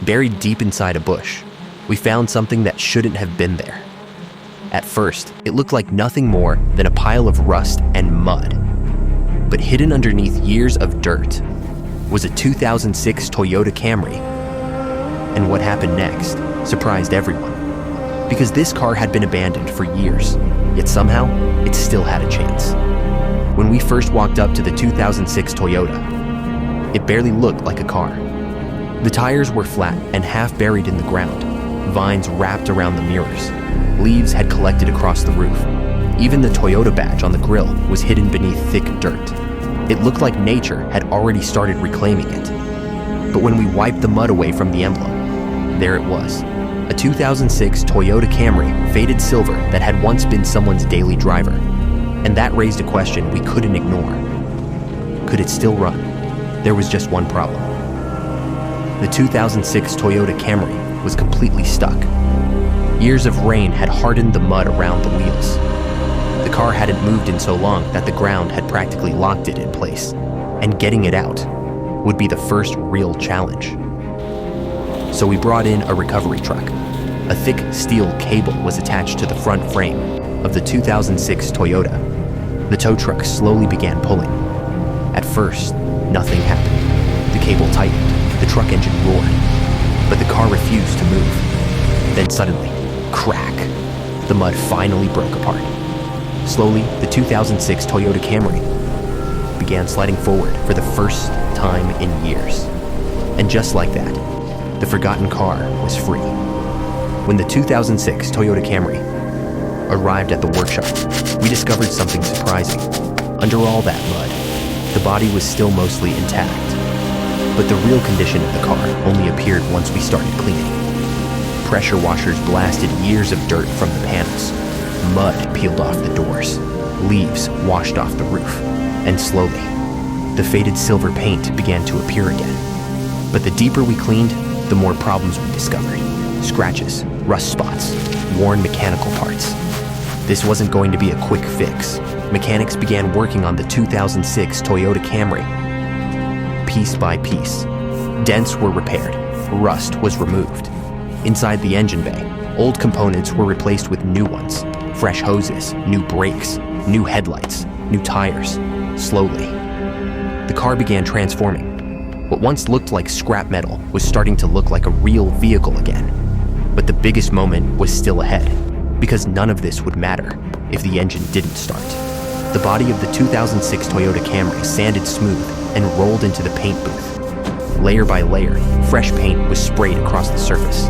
Buried deep inside a bush, we found something that shouldn't have been there. At first, it looked like nothing more than a pile of rust and mud. But hidden underneath years of dirt was a 2006 Toyota Camry. And what happened next surprised everyone, because this car had been abandoned for years, yet somehow it still had a chance. When we first walked up to the 2006 Toyota, it barely looked like a car. The tires were flat and half buried in the ground. Vines wrapped around the mirrors. Leaves had collected across the roof. Even the Toyota badge on the grille was hidden beneath thick dirt. It looked like nature had already started reclaiming it. But when we wiped the mud away from the emblem, there it was. A 2006 Toyota Camry, faded silver, that had once been someone's daily driver. And that raised a question we couldn't ignore. Could it still run? There was just one problem. The 2006 Toyota Camry was completely stuck. Years of rain had hardened the mud around the wheels. The car hadn't moved in so long that the ground had practically locked it in place, and getting it out would be the first real challenge. So we brought in a recovery truck. A thick steel cable was attached to the front frame of the 2006 Toyota. The tow truck slowly began pulling. At first, nothing happened. The cable tightened, the truck engine roared, but the car refused to move. Then suddenly, crack! The mud finally broke apart. Slowly, the 2006 Toyota Camry began sliding forward for the first time in years. And just like that, the forgotten car was free. When the 2006 Toyota Camry arrived at the workshop, we discovered something surprising. Under all that mud, the body was still mostly intact. But the real condition of the car only appeared once we started cleaning. Pressure washers blasted years of dirt from the panels. Mud peeled off the doors. Leaves washed off the roof. And slowly, the faded silver paint began to appear again. But the deeper we cleaned, the more problems we discovered. Scratches, rust spots, worn mechanical parts. This wasn't going to be a quick fix. Mechanics began working on the 2006 Toyota Camry. Piece by piece, dents were repaired, rust was removed. Inside the engine bay, old components were replaced with new ones. Fresh hoses, new brakes, new headlights, new tires. Slowly, the car began transforming. What once looked like scrap metal was starting to look like a real vehicle again. But the biggest moment was still ahead, because none of this would matter if the engine didn't start. The body of the 2006 Toyota Camry sanded smooth and rolled into the paint booth. Layer by layer, fresh paint was sprayed across the surface.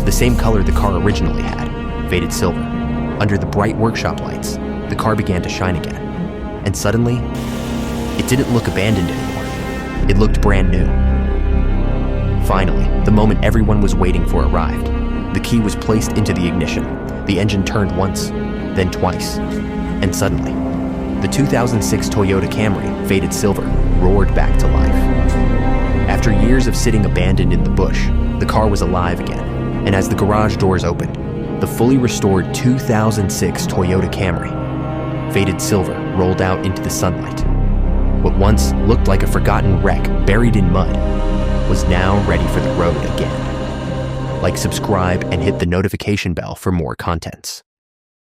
The same color the car originally had, faded silver. Under the bright workshop lights, the car began to shine again. And suddenly, it didn't look abandoned anymore. It looked brand new. Finally, the moment everyone was waiting for arrived. The key was placed into the ignition. The engine turned once, then twice. And suddenly, the 2006 Toyota Camry, faded silver, roared back to life. After years of sitting abandoned in the bush, the car was alive again. And as the garage doors opened, the fully restored 2006 Toyota Camry, faded silver, rolled out into the sunlight. What once looked like a forgotten wreck buried in mud was now ready for the road again. Like, subscribe, and hit the notification bell for more contents.